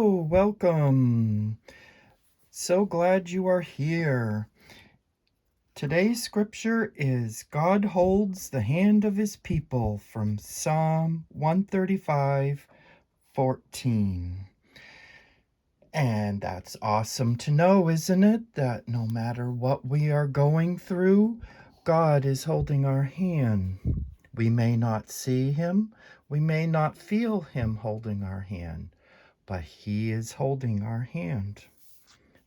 Hello, welcome. So glad you are here. Today's scripture is God holds the hand of his people from Psalm 135:14. And that's awesome to know, isn't it? That no matter what we are going through, God is holding our hand. We may not see him, we may not feel him holding our hand, but he is holding our hand.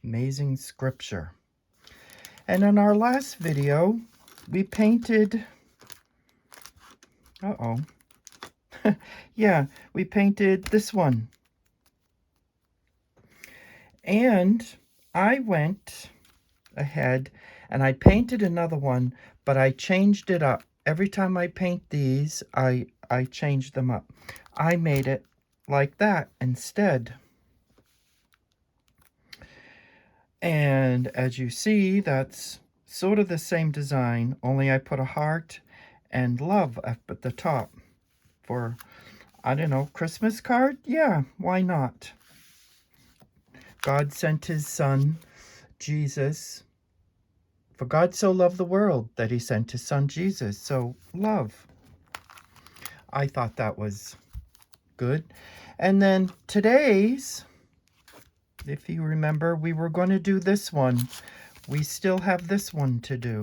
Amazing scripture. And in our last video, we painted, yeah, we painted this one. And I went ahead and I painted another one, but I changed it up. Every time I paint these, I change them up. I made it like that instead. And as you see, that's sort of the same design, only I put a heart and love up at the top for, I don't know, Christmas card? Yeah, why not? God sent his son, Jesus. For God so loved the world that he sent his son, Jesus. So, love. I thought that was good. And then today's, if you remember, we were going to do this one. We still have this one to do,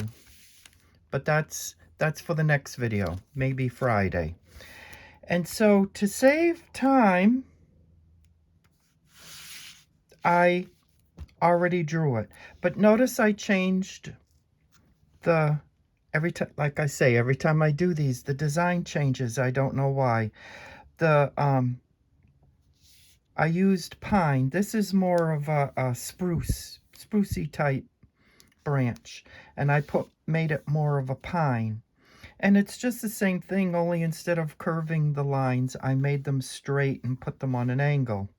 but that's for the next video, maybe Friday. And so to save time, I already drew it. But notice I changed the, every time, like I say, every time I do these, the design changes. I don't know why. I used pine. This is more of a sprucey type branch, and I made it more of a pine. And it's just the same thing, only instead of curving the lines, I made them straight and put them on an angle.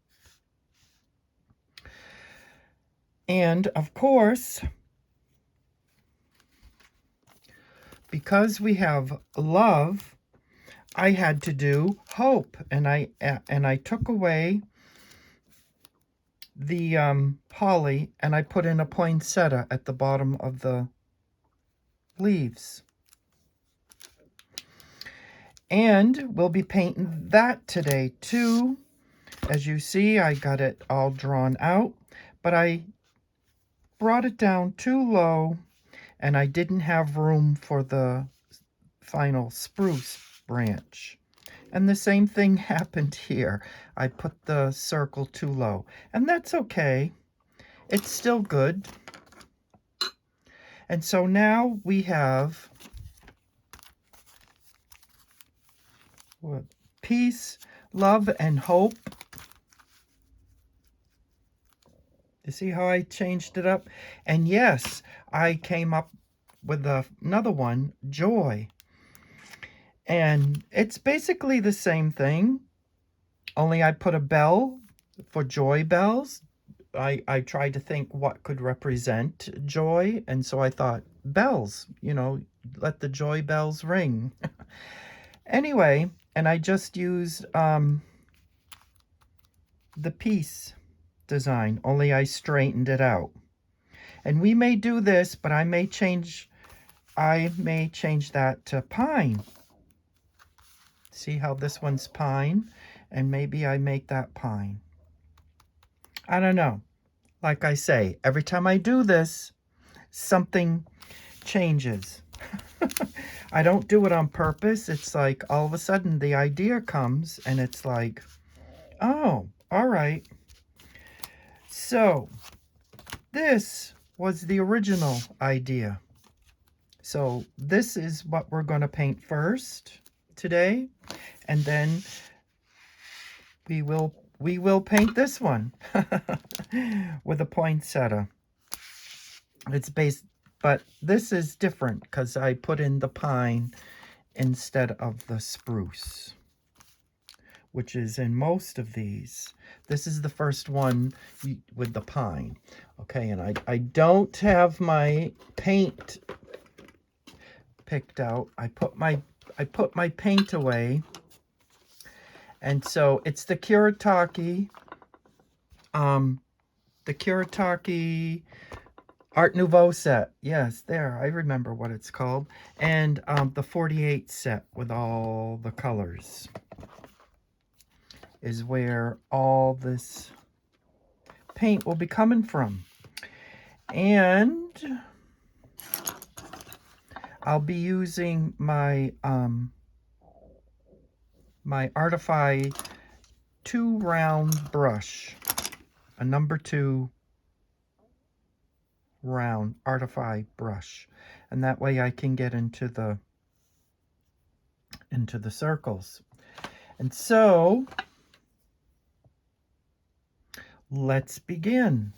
And of course, because we have love, I had to do hope, and I took away the holly and I put in a poinsettia at the bottom of the leaves. And we'll be painting that today too. As you see, I got it all drawn out, but I brought it down too low and I didn't have room for the final spruce branch. And the same thing happened here. I put the circle too low, and that's okay. It's still good. And so now we have peace, love, and hope. You see how I changed it up? And yes, I came up with another one, joy. And it's basically the same thing, only I put a bell for joy bells. I tried to think what could represent joy, and so I thought bells, you know, let the joy bells ring. Anyway, and I just used the peace design, only I straightened it out. And we may do this, but I may change that to pine. See how this one's pine? And maybe I make that pine. I don't know. Like I say, every time I do this, something changes. I don't do it on purpose. It's like all of a sudden the idea comes and it's like, oh, all right. So this was the original idea. So this is what we're going to paint first today, and then we will paint this one with a poinsettia. It's based, but this is different because I put in the pine instead of the spruce, which is in most of these. This is the first one with the pine. Okay, and I don't have my paint picked out. I put my paint away. And so it's the Kuretake the Kuretake Art Nouveau set. Yes, there, I remember what it's called. And the 48 set with all the colors is where all this paint will be coming from. And I'll be using my my Artify 2 round brush, a number 2 round Artify brush, and that way I can get into the circles. And so let's begin.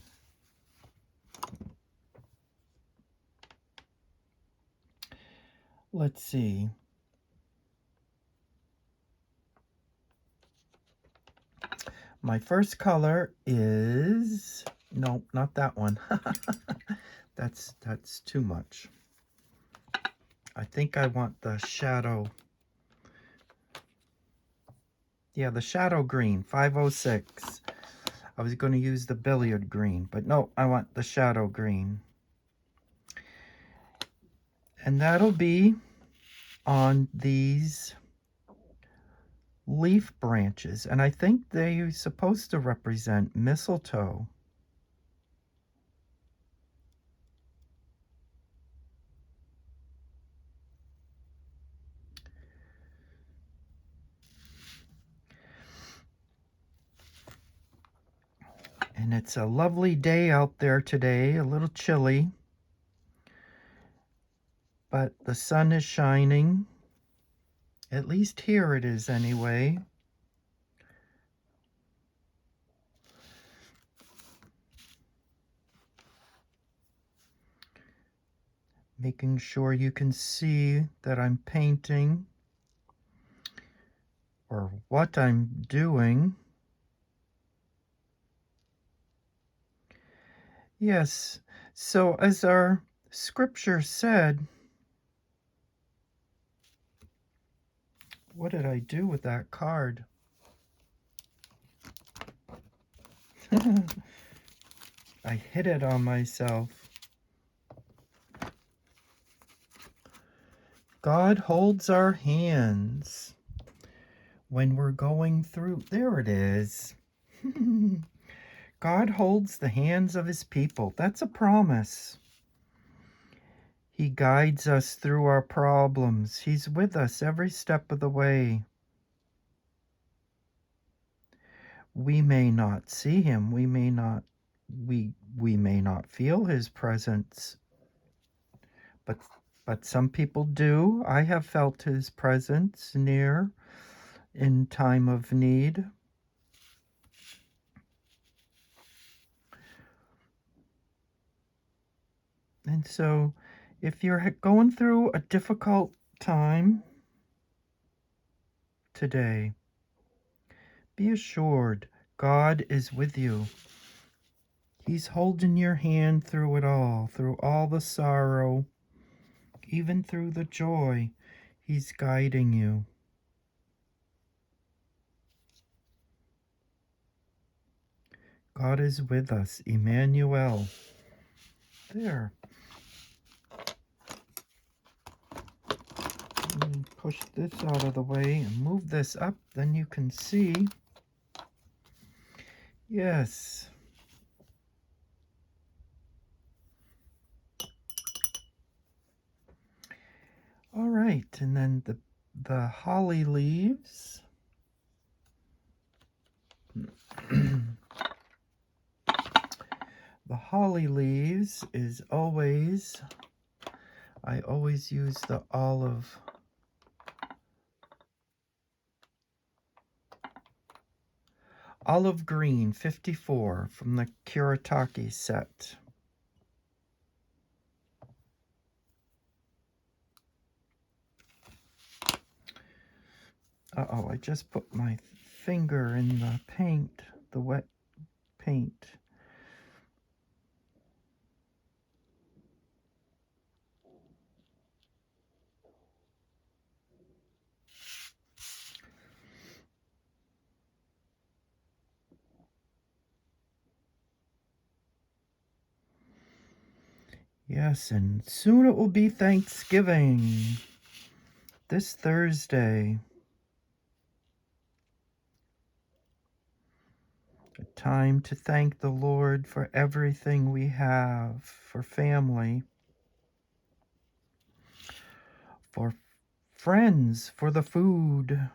Let's see. My first color is, no, not that one. That's too much. I think I want the shadow. Yeah, the shadow green, 506. I was going to use the billiard green, but no, I want the shadow green. And that'll be on these leaf branches. And I think they're supposed to represent mistletoe. And it's a lovely day out there today, a little chilly, but the sun is shining. At least here it is anyway. Making sure you can see that I'm painting or what I'm doing. Yes, so as our scripture said, what did I do with that card? I hit it on myself. God holds our hands when we're going through. There it is. God holds the hands of his people. That's a promise. He guides us through our problems. He's with us every step of the way. We may not see him. We may not feel his presence. But some people do. I have felt his presence near in time of need. And so if you're going through a difficult time today, be assured God is with you. He's holding your hand through it all, through all the sorrow, even through the joy. He's guiding you. God is with us, Emmanuel. There. Let me push this out of the way and move this up, then you can see. Yes. All right, and then the holly leaves. The holly leaves is always, I always use the olive green 54 from the Kuretake set. Uh-oh, I just put my finger in the paint, the wet paint. Yes, and soon it will be Thanksgiving. This Thursday. A time to thank the Lord for everything we have, for family, for friends, for the food,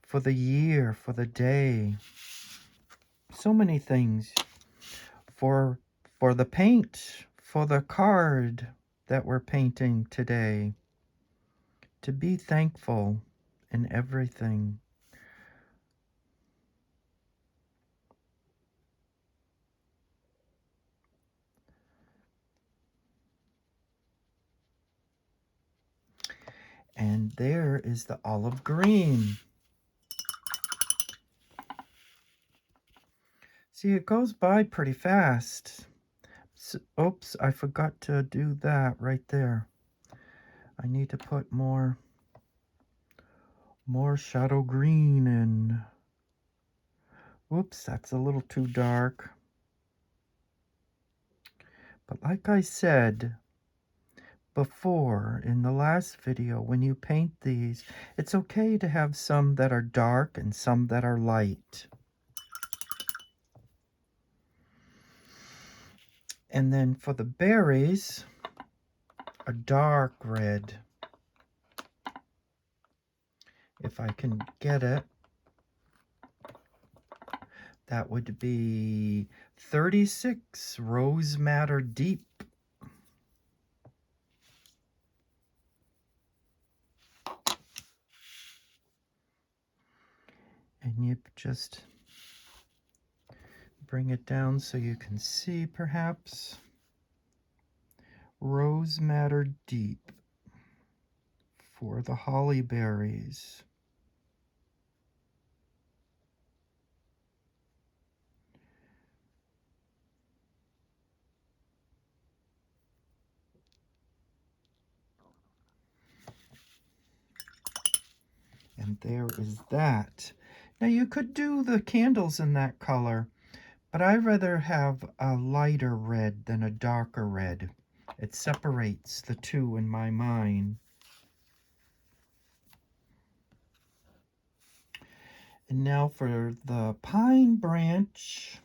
for the year, for the day. So many things. For the paint, for the card that we're painting today. To be thankful in everything. And there is the olive green. See, it goes by pretty fast. So, oops, I forgot to do that right there. I need to put more shadow green in. Oops, that's a little too dark. But like I said before in the last video, when you paint these, it's okay to have some that are dark and some that are light. And then for the berries, a dark red. If I can get it, that would be 36 Rose Madder Deep. And you just bring it down so you can see perhaps. Rose Madder Deep for the holly berries. And there is that. Now you could do the candles in that color, but I rather have a lighter red than a darker red. It separates the two in my mind. And now for the pine branch.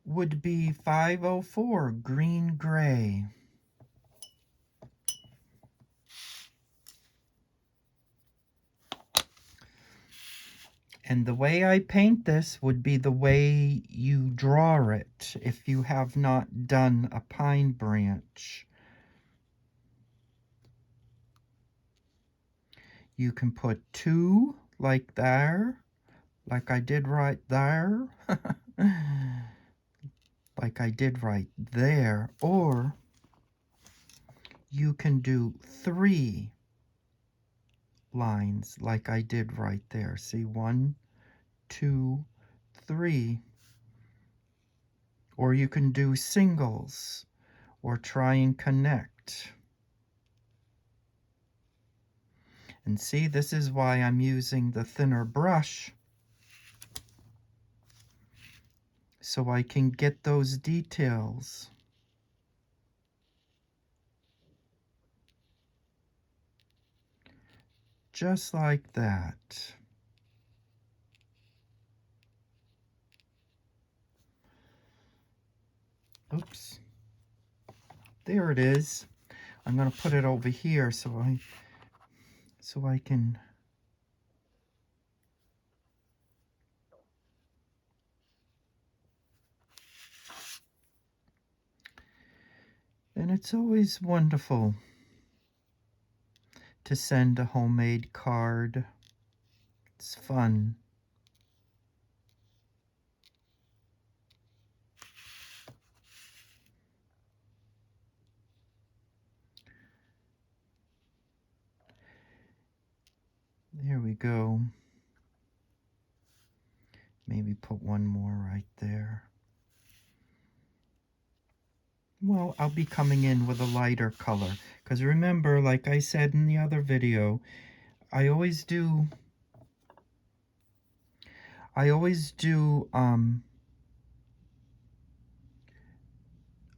Would be 504 green gray. And the way I paint this would be the way you draw it if you have not done a pine branch. You can put 2 like there, like I did right there, like I did right there, or you can do 3 lines like I did right there. See, 1, 2, 3. Or you can do singles or try and connect. And see, this is why I'm using the thinner brush, so I can get those details. Just like that. Oops. There it is. I'm going to put it over here so I can and it's always wonderful to send a homemade card. It's fun. There we go. Maybe put one more right there. Well, I'll be coming in with a lighter color. Because remember, like I said in the other video, I always do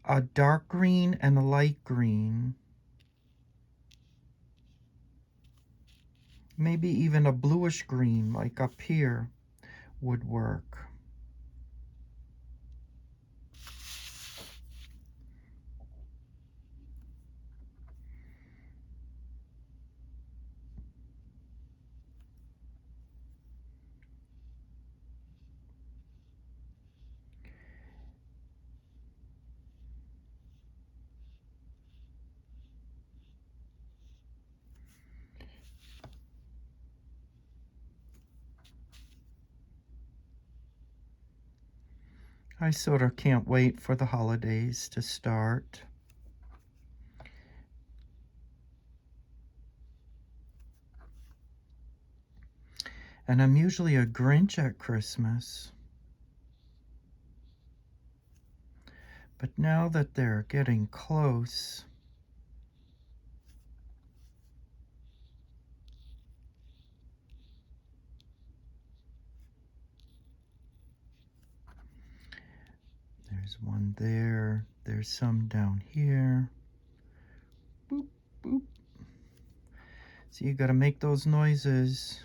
a dark green and a light green. Maybe even a bluish green, like up here, would work. I sort of can't wait for the holidays to start. And I'm usually a Grinch at Christmas. But now that they're getting close, there's one there, there's some down here. Boop, boop. So you gotta make those noises.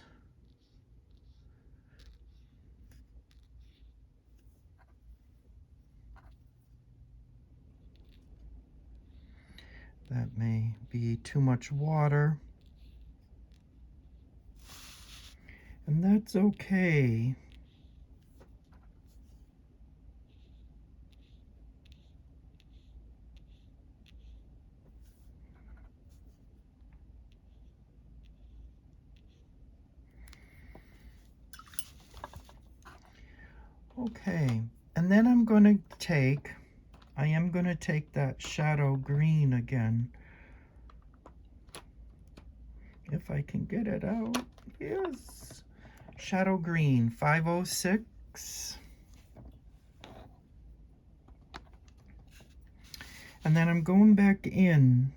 That may be too much water. And that's okay. Okay, and then I am going to take that shadow green again. If I can get it out. Yes. Shadow green, 506. And then I'm going back in.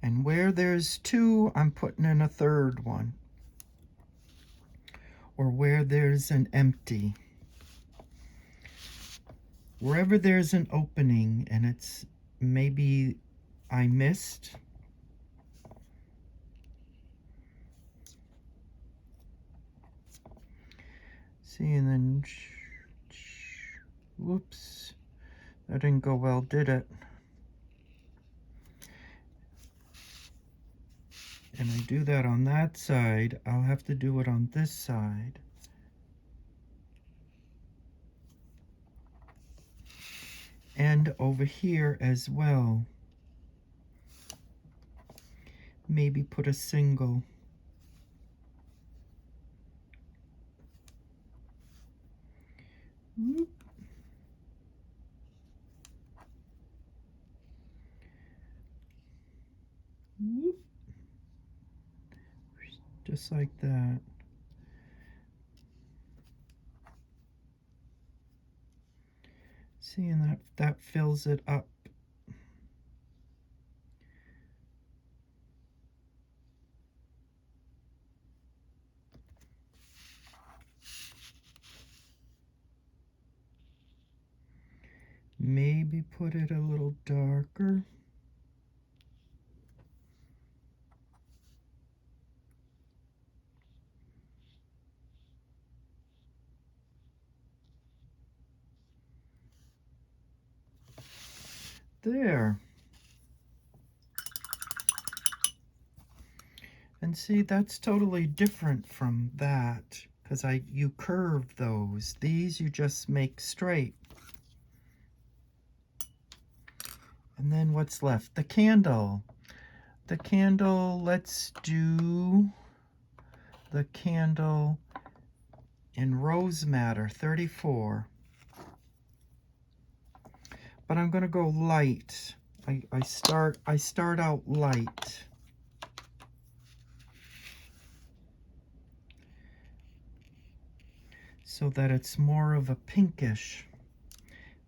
And where there's two, I'm putting in a third one. Or where there's an empty. Wherever there's an opening and it's maybe I missed. See, and then, whoops, that didn't go well, did it? And I do that on that side, I'll have to do it on this side. And over here as well. Maybe put a single. Whoop. Whoop. Just like that. See, and that fills it up. Maybe put it a little darker. There. And see, that's totally different from that, because you curve those. These you just make straight. And then what's left? The candle. The candle, let's do the candle in Rose Madder 34. but I'm going to go light. I start out light. So that it's more of a pinkish.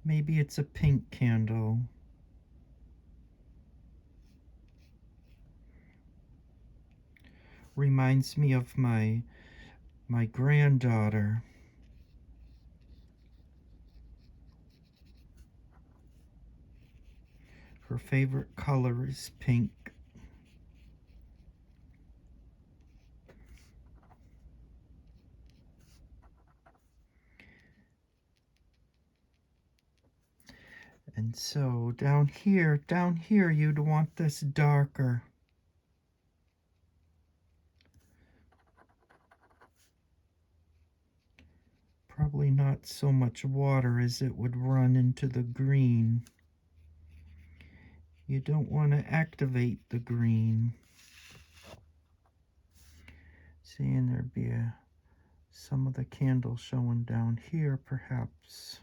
Maybe it's a pink candle. Reminds me of my granddaughter. Her favorite color is pink. And so down here you'd want this darker. Probably not so much water as it would run into the green. You don't want to activate the green. See, and there'd be some of the candle showing down here perhaps.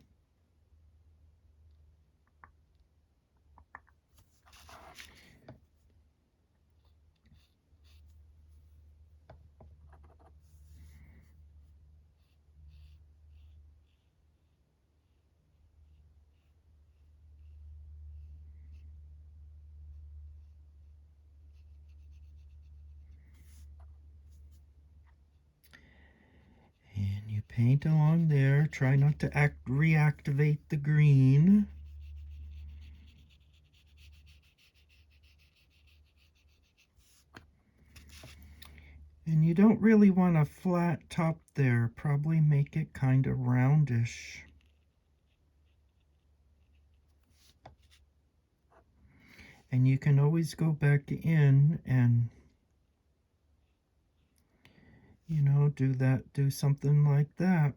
And you paint along there. Try not to reactivate the green. And you don't really want a flat top there. Probably make it kind of roundish. And you can always go back in and, you know, do something like that.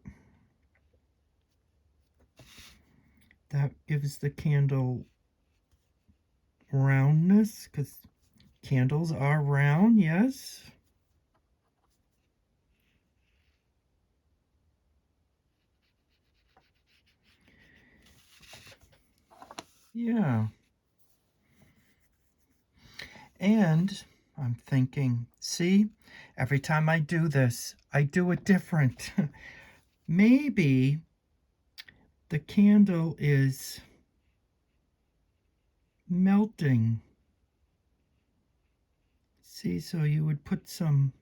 That gives the candle roundness, because candles are round, yes. Yeah. And I'm thinking, see, every time I do this, I do it different. Maybe the candle is melting. See, so you would put some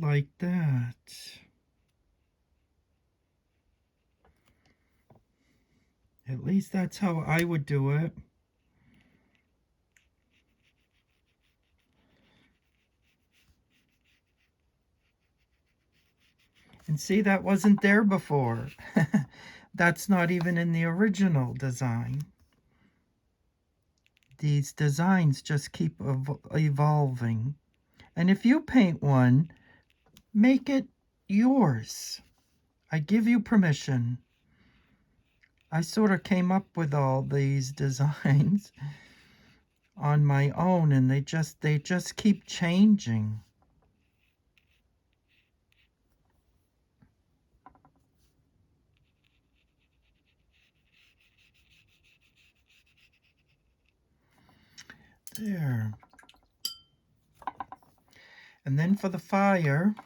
like that. At least that's how I would do it. And see, that wasn't there before. That's not even in the original design. These designs just keep evolving. And if you paint one, make it yours. I give you permission. I sort of came up with all these designs on my own, and they just keep changing. There. And then for the flame,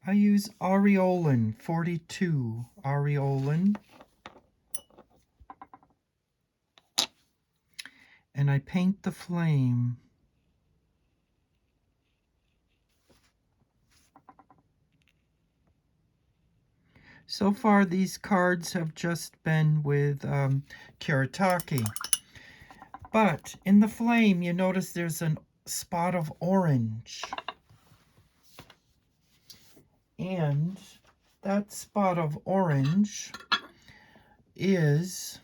I use Aureolin 42 Aureolin, and I paint the flame. So far, these cards have just been with Kuretake. But in the flame, you notice there's a spot of orange. And that spot of orange is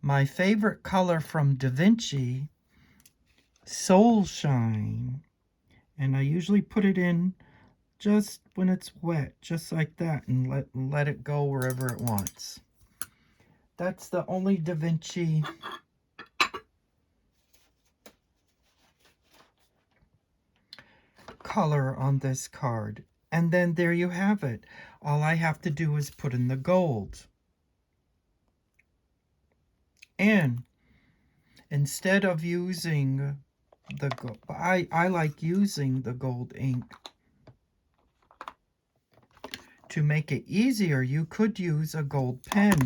my favorite color from Da Vinci, Soul Shine. And I usually put it in just when it's wet, just like that, and let it go wherever it wants. That's the only Da Vinci watercolor on this card. And then there you have it. All I have to do is put in the gold. And instead of using the gold, I like using the gold ink. To make it easier, you could use a gold pen,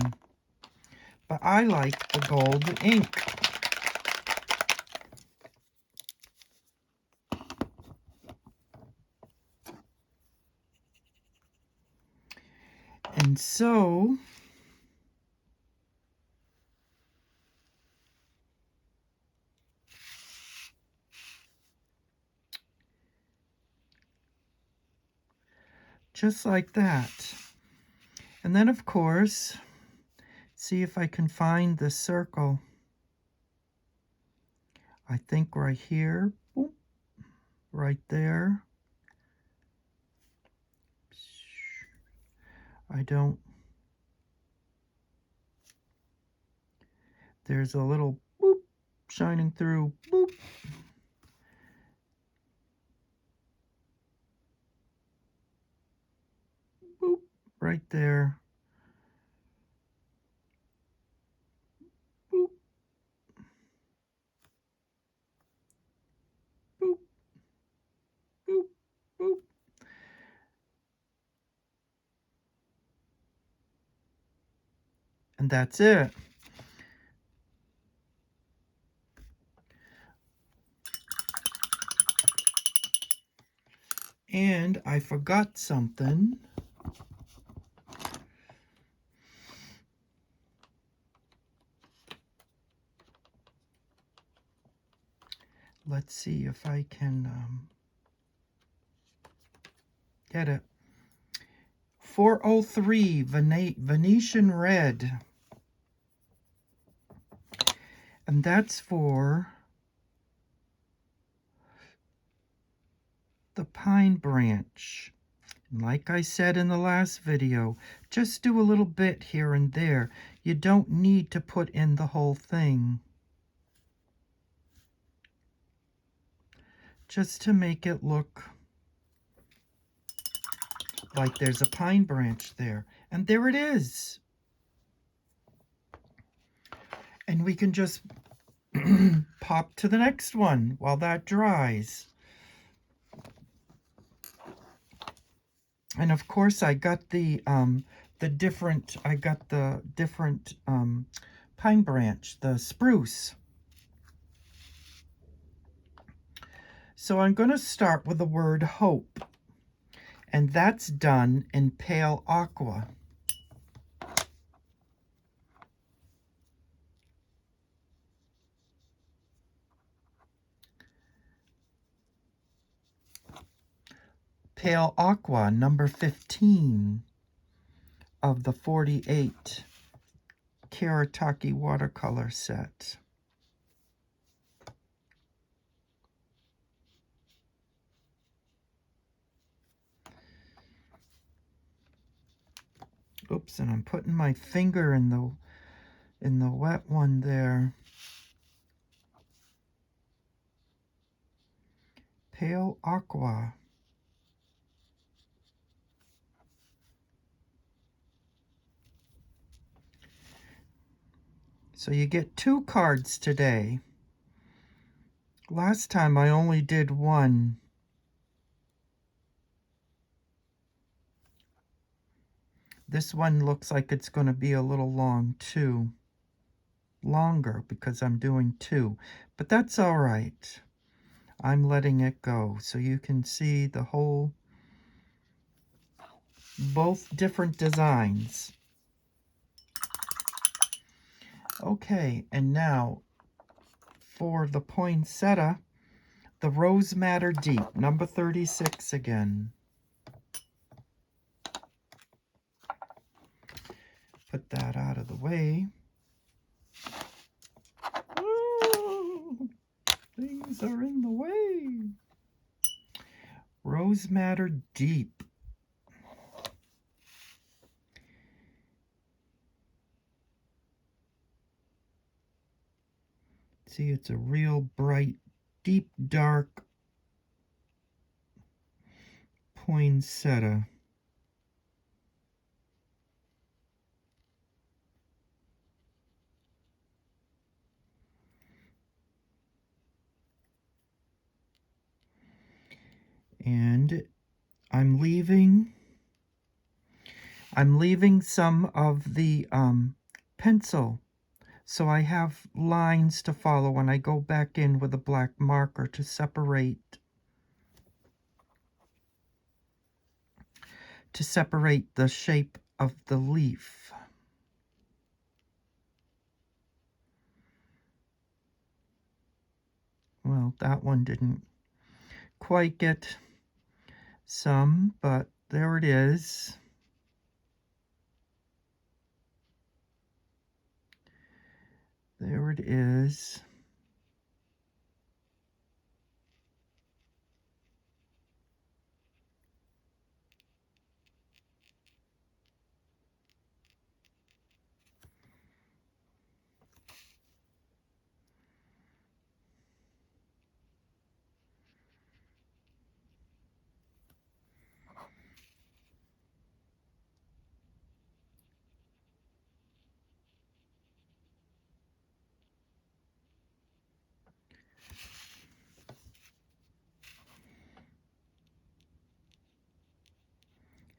but I like the gold ink. And so, just like that. And then, of course, see if I can find the circle. I think right here, boop, right there. I don't. There's a little boop shining through, boop. Boop, right there. Boop. Boop. Boop. Boop. And that's it. And I forgot something. Let's see if I can get it. 403 Venetian Red. And that's for the pine branch. And like I said in the last video, just do a little bit here and there. You don't need to put in the whole thing. Just to make it look like there's a pine branch there. And there it is. And we can just pop to the next one while that dries. And of course I got the different pine branch, the spruce. So I'm going to start with the word hope. And that's done in pale aqua. Pale aqua, number 15 of the 48 Kuretake watercolor set. Oops, and I'm putting my finger in the wet one there. Pale aqua. So you get 2 cards today. Last time I only did 1. This one looks like it's going to be a little long too. Longer because I'm doing 2. But that's all right. I'm letting it go so you can see the whole, both different designs. Okay, and now for the poinsettia, the Rose Madder Deep, number 36 again. Put that out of the way. Oh, things are in the way. Rose Madder Deep. See, it's a real bright, deep, dark poinsettia. And I'm leaving some of the pencil, so I have lines to follow when I go back in with a black marker to separate the shape of the leaf. Well, that one didn't quite get some, but there it is. There it is.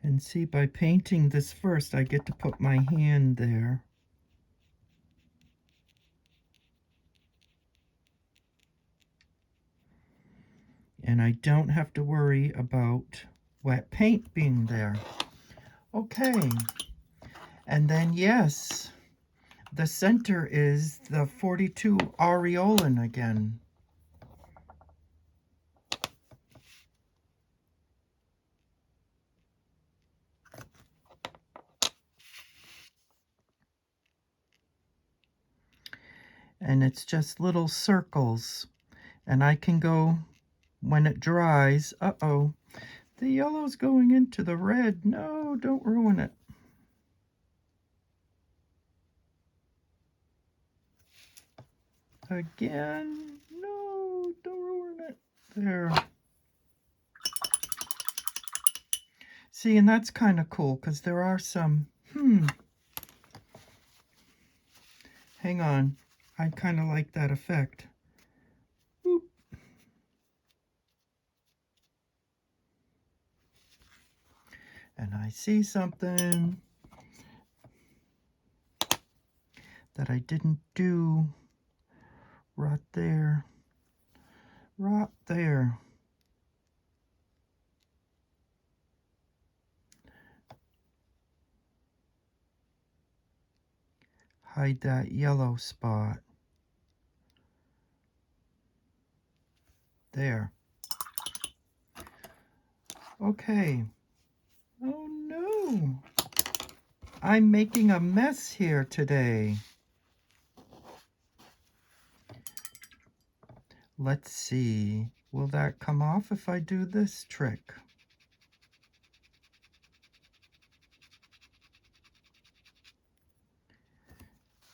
And see, by painting this first, I get to put my hand there. And I don't have to worry about wet paint being there. Okay. And then, yes, the center is the 42 aureolin again. And it's just little circles. And I can go, when it dries, uh-oh, the yellow's going into the red. No, don't ruin it. Again, no, don't ruin it. There. See, and that's kind of cool, because there are some, hang on. I kind of like that effect. Boop. And I see something that I didn't do right there. Right there. Hide that yellow spot. There. Okay. Oh no. I'm making a mess here today. Let's see. Will that come off if I do this trick?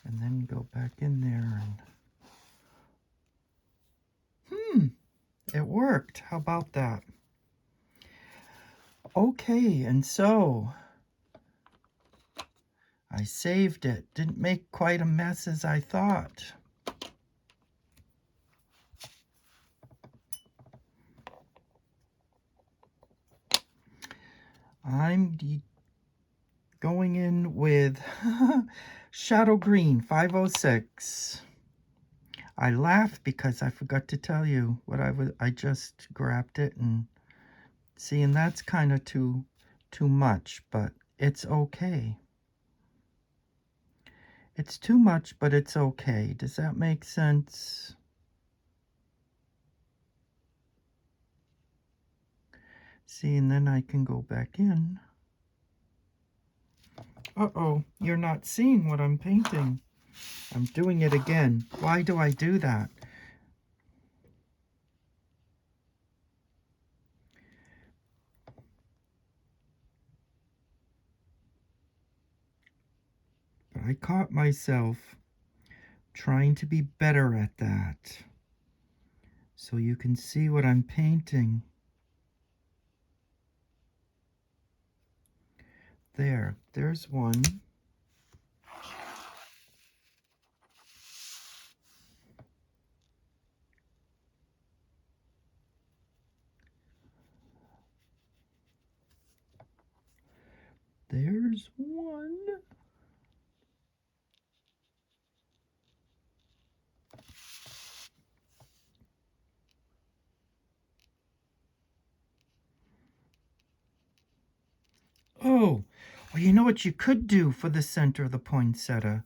And then go back in there and... it worked. How about that? Okay, and so I saved it. Didn't make quite a mess as I thought. I'm going in with Shadow Green 506. I laughed because I forgot to tell you what I just grabbed it and see, and that's kind of too much, but it's okay. It's too much, but it's okay. Does that make sense? See, and then I can go back in. Uh-oh, you're not seeing what I'm painting. I'm doing it again. Why do I do that? But I caught myself trying to be better at that. So you can see what I'm painting. There's one. There's one. Oh, well, you know what you could do for the center of the poinsettia?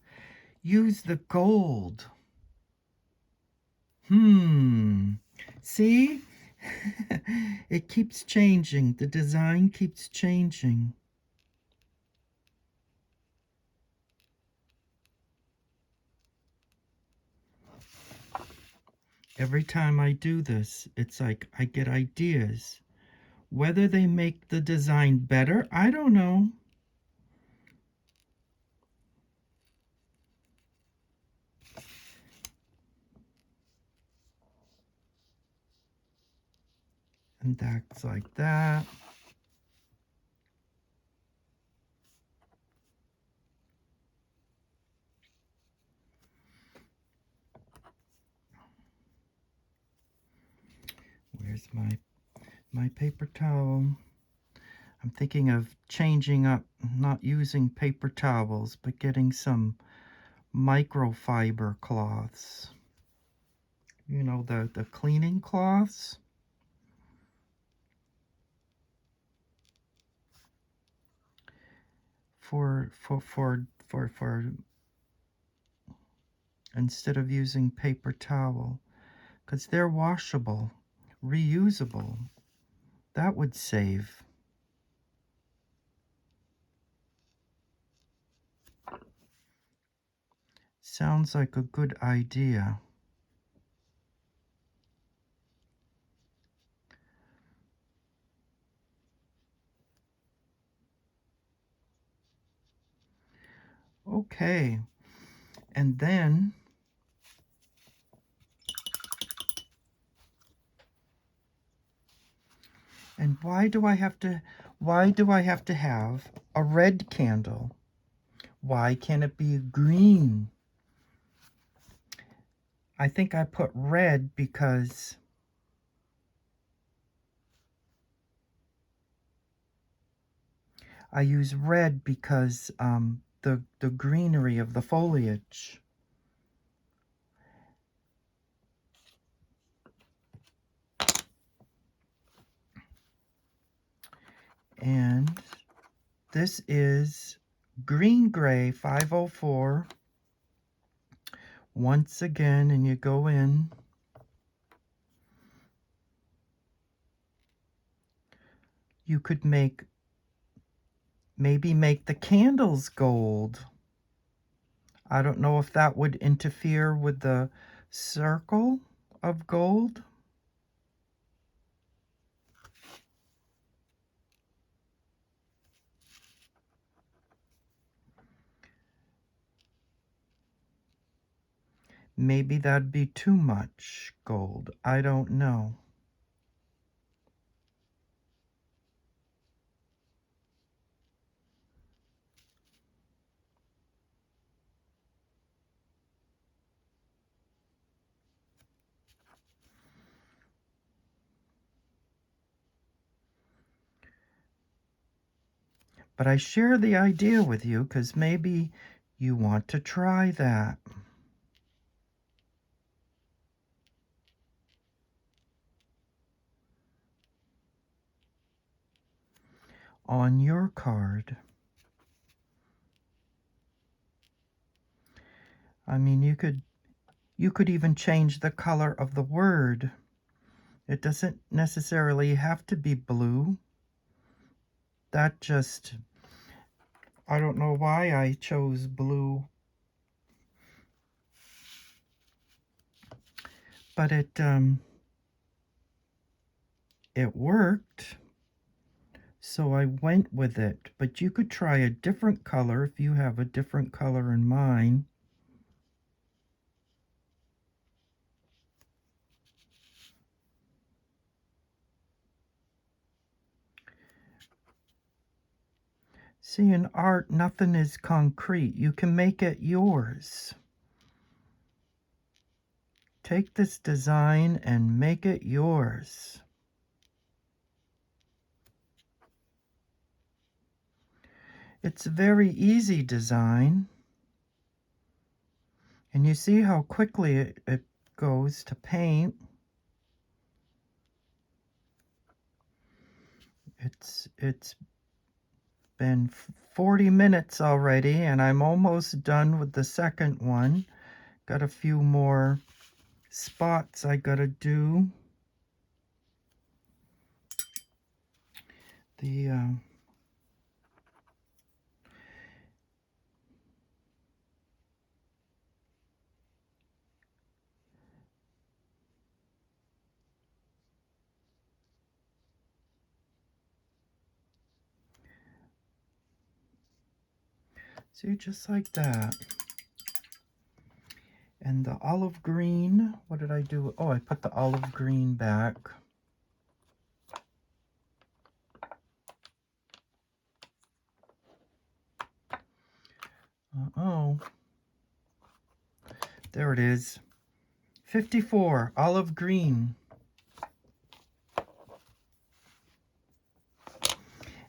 Use the gold. See? It keeps changing. The design keeps changing. Every time I do this, it's like I get ideas. Whether they make the design better, I don't know. And that's like that. Where's my paper towel? I'm thinking of changing up, not using paper towels, but getting some microfiber cloths. You know, the cleaning cloths. For instead of using paper towel, because they're washable, reusable. That would save. Sounds like a good idea. Okay, and then why do I have to have a red candle? Why can't it be green? I think I put red because I use red because the greenery of the foliage. And this is green gray 504. Once again, and you go in. You could maybe make the candles gold. I don't know if that would interfere with the circle of gold. Maybe that'd be too much gold. I don't know. But I share the idea with you because maybe you want to try that on your card. I mean, you could even change the color of the word. It doesn't necessarily have to be blue. That just, I don't know why I chose blue. But it worked. So I went with it. But you could try a different color if you have a different color in mind. See, in art, nothing is concrete. You can make it yours. Take this design and make it yours. It's a very easy design. And you see how quickly it goes to paint. It's been 40 minutes already, and I'm almost done with the second one. Got a few more spots I gotta do. See, just like that. And the olive green, what did I do? Oh, I put the olive green back. Uh-oh. There it is. 54, olive green.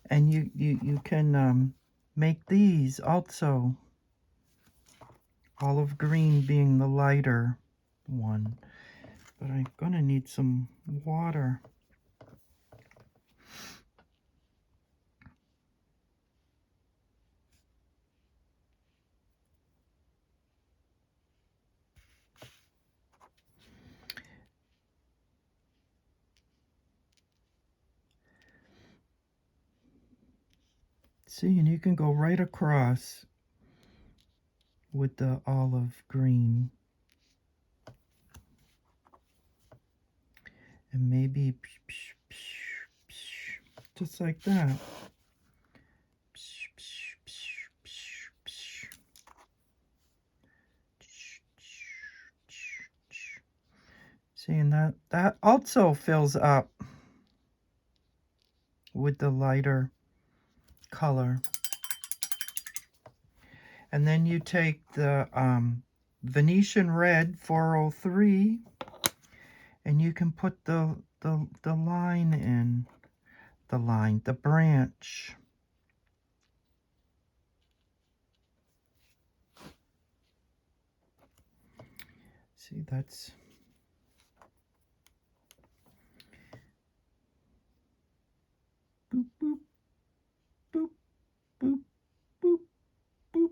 And you can make these also. Olive green being the lighter one. But I'm gonna need some water. See, and you can go right across with the olive green. And maybe just like that. See, and that also fills up with the lighter color. And then you take the Venetian Red 403, and you can put the line in, the branch. See, that's boop, boop, boop, boop, boop, boop, boop,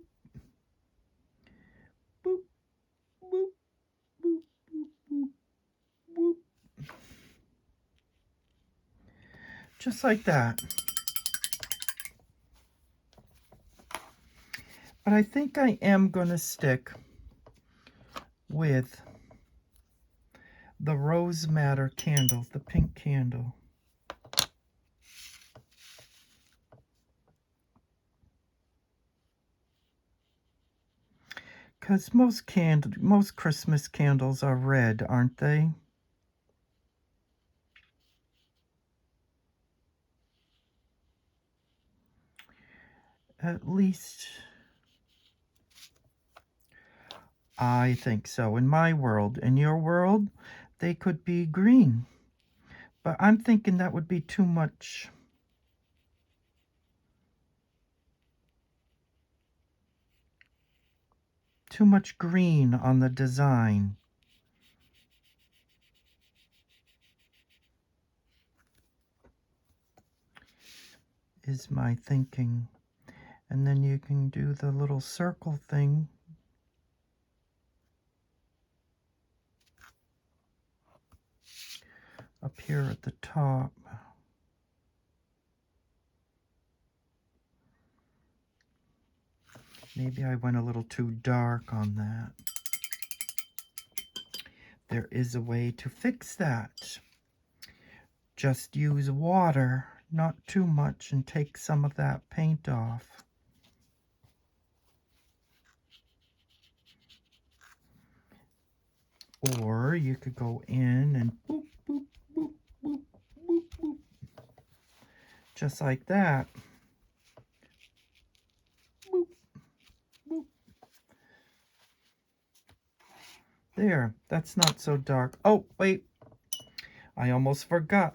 boop, boop, boop, boop. Just like that. But I think I am going to stick with the Rose Madder candle, the pink candle. Because most Christmas candles are red, aren't they? At least I think so. In my world. In your world, they could be green. But I'm thinking that would be too much. Too much green on the design. Is my thinking. And then you can do the little circle thing. Up here at the top. Maybe I went a little too dark on that. There is a way to fix that. Just use water, not too much, and take some of that paint off. Or you could go in and boop, boop, boop, boop, boop, boop. Just like that. There, that's not so dark. Oh, wait, I almost forgot.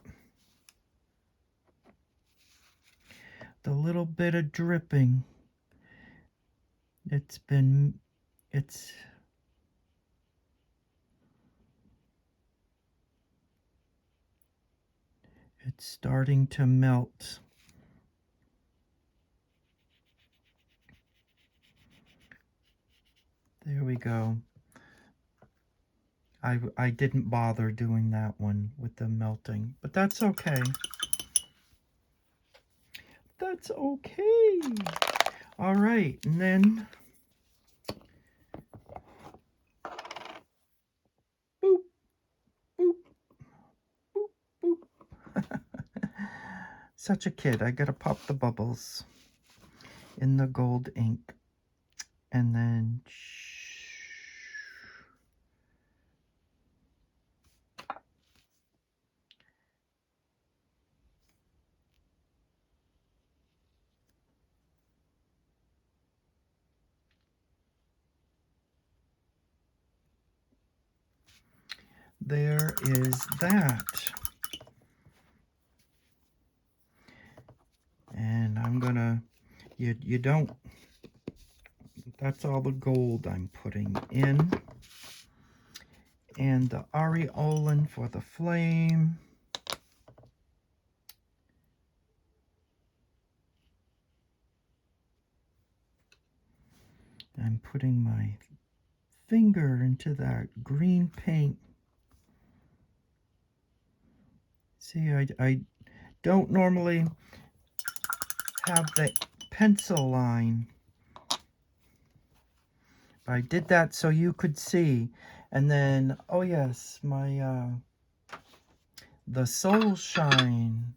The little bit of dripping. It's starting to melt. There we go. I didn't bother doing that one with the melting, but that's okay. That's okay. All right, and then boop, boop, boop, boop. Such a kid. I gotta pop the bubbles in the gold ink, and then there is that. And I'm gonna, you don't, that's all the gold I'm putting in. And the aureolin for the flame. I'm putting my finger into that green paint. See, I don't normally have the pencil line. I did that so you could see. And then, oh yes, my, the Soul Shine.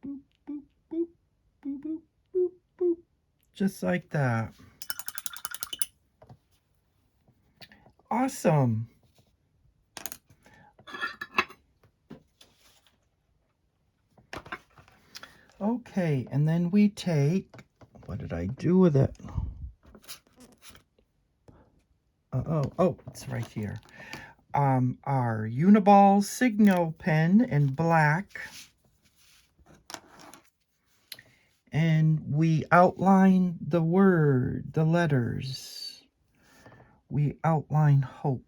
Boop, boop, boop, boop, boop, boop, boop. Just like that. Awesome. Okay, and then we take, what did I do with it? Oh, it's right here. Our uniball signo pen in black. And we outline the word, the letters. We outline hope.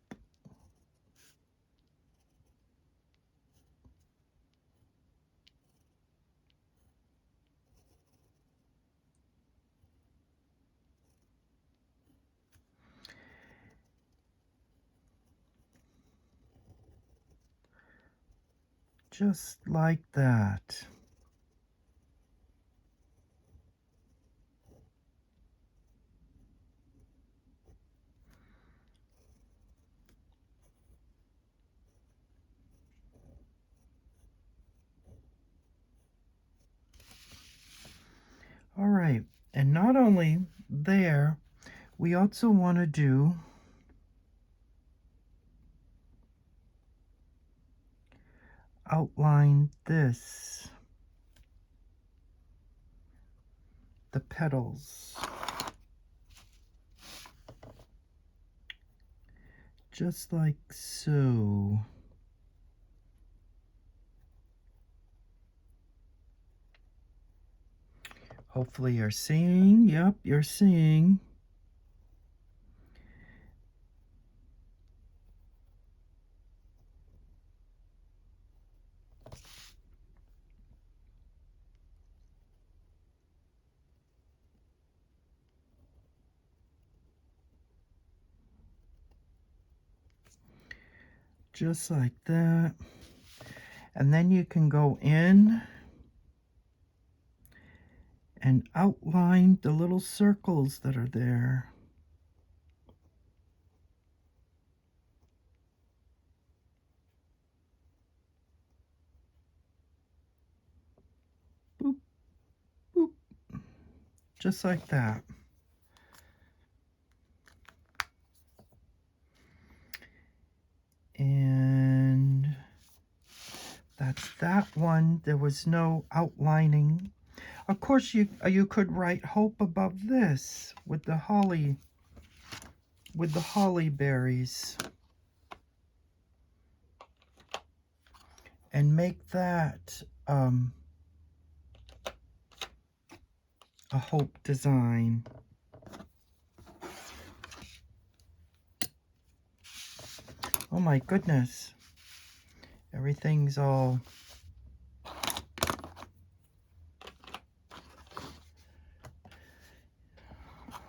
Just like that. All right, and not only there, we also want to do outline this, the petals, just like so. Hopefully you're seeing. Yep, you're seeing. Just like that. And then you can go in and outline the little circles that are there. Boop, boop. Just like that. And that's that one. There was no outlining. Of course, you could write hope above this with the holly berries, and make that a hope design. Oh my goodness. Everything's all...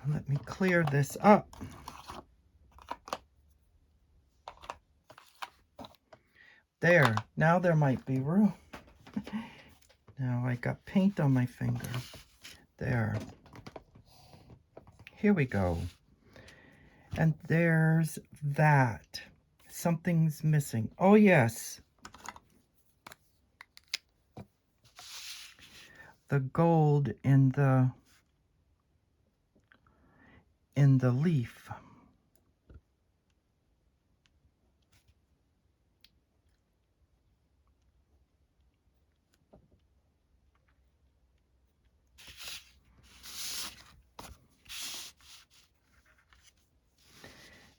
Let me clear this up. There. Now there might be room. Now I got paint on my finger. There. Here we go. And there's that. Something's missing. Oh, yes. The gold in the leaf.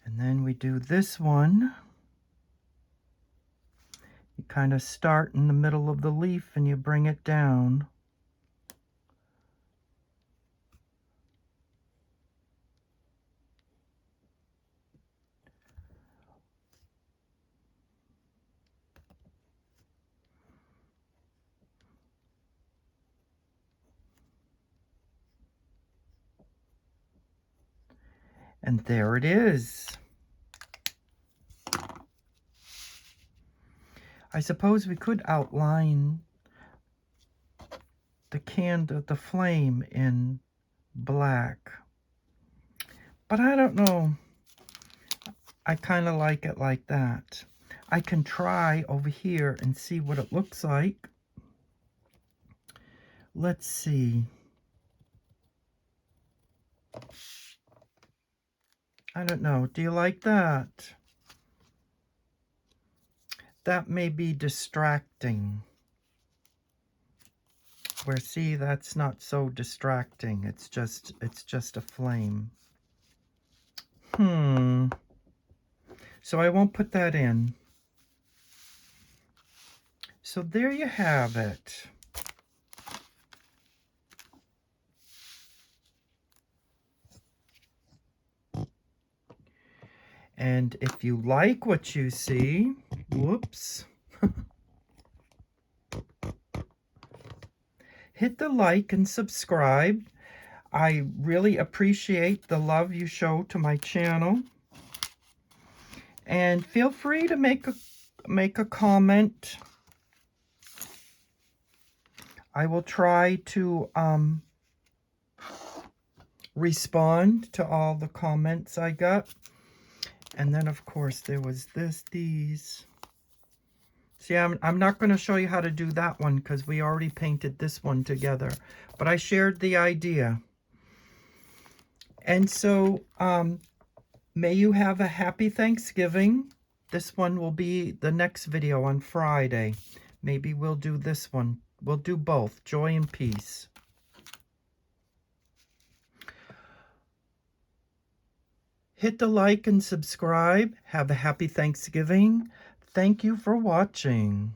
And then we do this one. You kind of start in the middle of the leaf and you bring it down. And there it is. I suppose we could outline the candle, the flame in black. But I don't know. I kind of like it like that. I can try over here and see what it looks like. Let's see. I don't know. Do you like that? That may be distracting. Where, see, that's not so distracting. It's just a flame. So I won't put that in. So there you have it. And if you like what you see, whoops, hit the like and subscribe. I really appreciate the love you show to my channel. And feel free to make a comment. I will try to respond to all the comments I got. And then, of course, there was these. See, I'm not going to show you how to do that one because we already painted this one together. But I shared the idea. And so, may you have a happy Thanksgiving. This one will be the next video on Friday. Maybe we'll do this one. We'll do both, joy and peace. Hit the like and subscribe. Have a happy Thanksgiving. Thank you for watching.